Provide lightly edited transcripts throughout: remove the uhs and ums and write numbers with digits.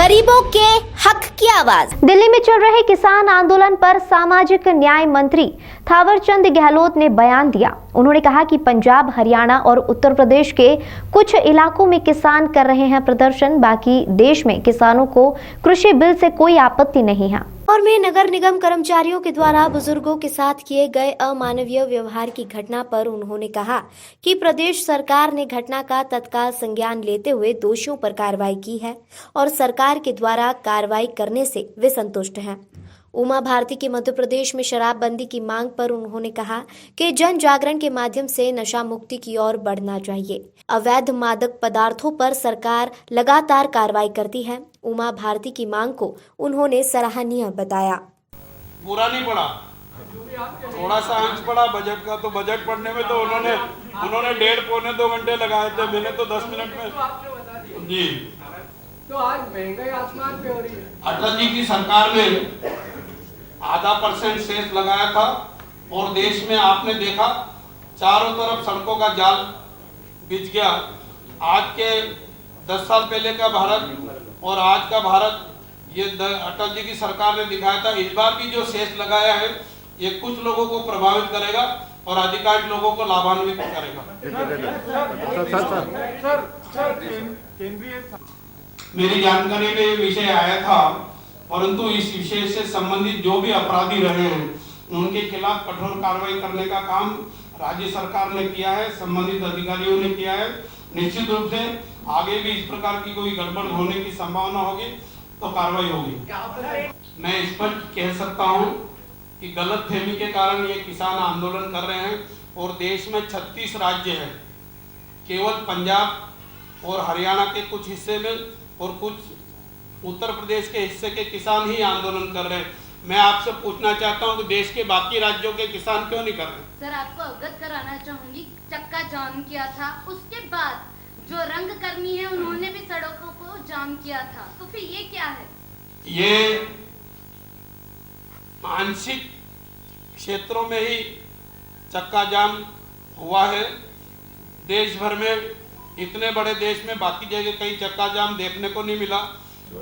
गरीबों के हक की आवाज। दिल्ली में चल रहे किसान आंदोलन पर सामाजिक न्याय मंत्री थावरचंद गहलोत ने बयान दिया। उन्होंने कहा कि पंजाब, हरियाणा और उत्तर प्रदेश के कुछ इलाकों में किसान कर रहे हैं प्रदर्शन, बाकी देश में किसानों को कृषि बिल से कोई आपत्ति नहीं है। और में नगर निगम कर्मचारियों के द्वारा बुजुर्गों के साथ किए गए अमानवीय व्यवहार की घटना पर उन्होंने कहा कि प्रदेश सरकार ने घटना का तत्काल संज्ञान लेते हुए दोषियों पर कार्रवाई की है और सरकार के द्वारा कार्रवाई करने से वे संतुष्ट हैं। उमा भारती की मध्य प्रदेश में शराबबंदी की मांग पर उन्होंने कहा कि जन जागरण के माध्यम से नशा मुक्ति की ओर बढ़ना चाहिए। अवैध मादक पदार्थों पर सरकार लगातार कार्रवाई करती है। उमा भारती की मांग को उन्होंने सराहनीय बताया। पूरा नहीं पढ़ा, थोड़ा सा अंश पढ़ा बजट का, तो बजट पढ़ने में तो उन्होंने 1.5-2 घंटे लगाए थे, मैंने तो 10 मिनट में। जी तो आज महंगाई आसमान पे हो रही है। अटल जी की सरकार ने 0.5% सेस लगाया था और देश में आपने देखा चारों तरफ सड़कों का जाल बिछ गया। आज के 10 साल पहले का भारत और आज का भारत, ये अटल जी की सरकार ने दिखाया था। इस बार भी जो सेस लगाया है ये कुछ लोगों को प्रभावित करेगा और अधिकांश लोगों को लाभान्वित करेगा। मेरी जानकारी में ये विषय आया था, परंतु इस विषय से संबंधित जो भी अपराधी रहे हैं उनके खिलाफ कठोर कार्रवाई करने का काम राज्य सरकार ने किया है, संबंधित अधिकारियों ने किया है। निश्चित रूप से आगे भी इस प्रकार की कोई गड़बड़ होने की संभावना होगी तो कार्रवाई होगी। मैं स्पष्ट कह सकता हूं कि गलतफहमी के कारण ये किसान आंदोलन कर रहे हैं और देश में 36 राज्य हैं, केवल पंजाब और हरियाणा के कुछ हिस्से में और कुछ उत्तर प्रदेश के हिस्से के किसान ही आंदोलन कर रहे हैं। मैं आपसे पूछना चाहता हूं कि देश के बाकी राज्यों के किसान क्यों नहीं कर रहे? सर, आपको अवगत कराना चाहूंगी, चक्का जाम किया था, उसके बाद जो रंगकर्मी है उन्होंने भी सड़कों को जाम किया था, तो फिर ये क्या है? ये आंशिक क्षेत्रों में ही चक्का जाम हुआ है। देश भर में, इतने बड़े देश में बाकी जगह कहीं चक्का जाम देखने को नहीं मिला।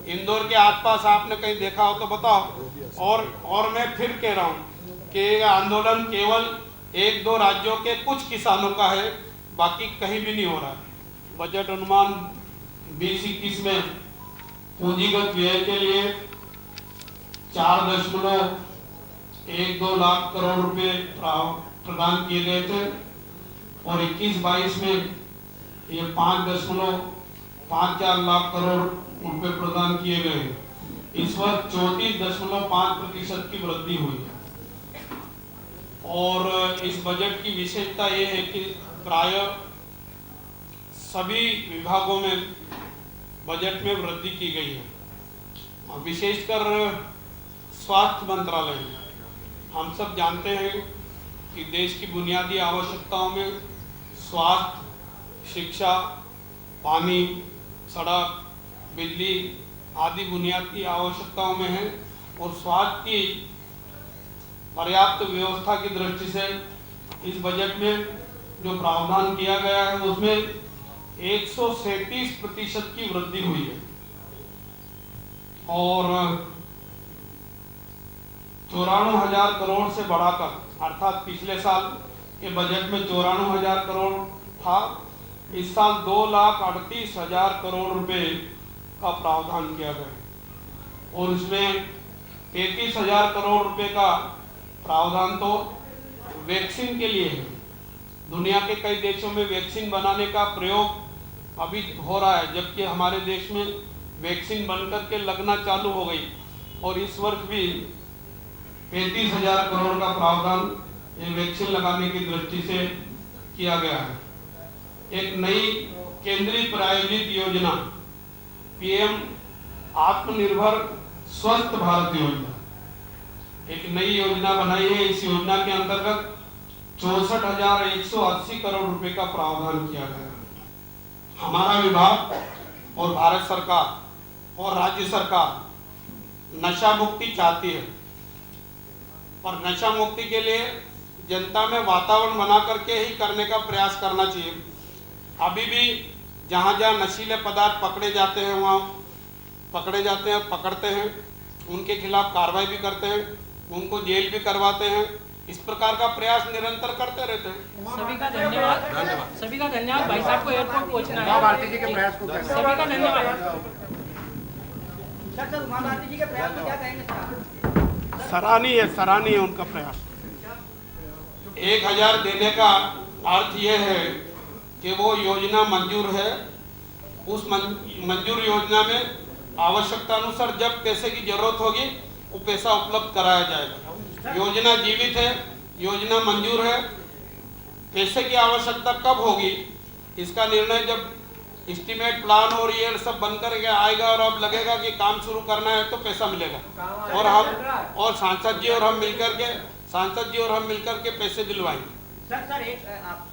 इंदौर के आसपास आपने कहीं देखा हो तो बताओ। और मैं फिर कह रहा हूँ कि आंदोलन केवल 1-2 राज्यों के कुछ किसानों का है, बाकी कहीं भी नहीं हो रहा है। बजट अनुमान 2021 में पूंजीगत व्यय के लिए 4.12 लाख करोड़ रुपए प्रदान किए गए थे और 21-22 में ये 5.54 लाख करोड़ रुपए प्रदान किए गए। इस वर्ष 34.5% की वृद्धि हुई है। और इस बजट की विशेषता ये है कि प्राय सभी विभागों में बजट में वृद्धि की गई है और विशेषकर स्वास्थ्य मंत्रालय में। हम सब जानते हैं कि देश की बुनियादी आवश्यकताओं में स्वास्थ्य, शिक्षा, पानी, सड़क, बिजली आदि बुनियादी आवश्यकताओं में है और स्वास्थ्य की पर्याप्त व्यवस्था की दृष्टि से इस बजट में जो प्रावधान किया गया है उसमें 137% की वृद्धि हुई है और 94,000 करोड़ से बढ़ाकर, अर्थात पिछले साल के बजट में 94,000 करोड़ था, इस साल 2,38,000 करोड़ रुपए का प्रावधान किया गया और उसमें 33,000 करोड़ रुपए का प्रावधान तो वैक्सीन के लिए है। दुनिया के कई देशों में वैक्सीन बनाने का प्रयोग अभी हो रहा है, जबकि हमारे देश में वैक्सीन बनकर के लगना चालू हो गई और इस वर्ष भी 35,000 करोड़ का प्रावधान ये वैक्सीन लगाने की दृष्टि से किया गया है। एक नई केंद्रीय प्रायोजित योजना पीएम आत्मनिर्भर स्वस्थ भारत योजना, एक नई योजना बनाई है। इस योजना के अंतर्गत 64,180 करोड़ रुपए का प्रावधान किया गया है। हमारा विभाग और भारत सरकार और राज्य सरकार नशा मुक्ति चाहती है, पर नशा मुक्ति के लिए जनता में वातावरण बना करके ही करने का प्रयास करना चाहिए। अभी भी जहाँ जहाँ नशीले पदार्थ पकड़े जाते हैं वहाँ पकड़े जाते हैं, पकड़ते हैं, उनके खिलाफ कार्रवाई भी करते हैं, उनको जेल भी करवाते हैं। इस प्रकार का प्रयास निरंतर करते रहते हैं। सभी का धन्यवाद। सभी का धन्यवाद। भाई साहब को एयरपोर्ट पहुंचना है। भारती जी के प्रयास को सभी का धन्यवाद। सर उमा भारती जी के प्रयास को क्या कहेंगे? सराहनीय है उनका प्रयास। 1000 देने का अर्थ यह है कि वो योजना मंजूर है। उस मंजूर योजना में आवश्यकता अनुसार जब पैसे की जरूरत होगी वो पैसा उपलब्ध कराया जाएगा। योजना जीवित है, योजना मंजूर है। पैसे की आवश्यकता कब होगी इसका निर्णय जब एस्टीमेट प्लान और ये सब बन करके आएगा और अब लगेगा कि काम शुरू करना है तो पैसा मिलेगा। और हम और सांसद जी और हम मिलकर के पैसे दिलवाएंगे। सर एक आप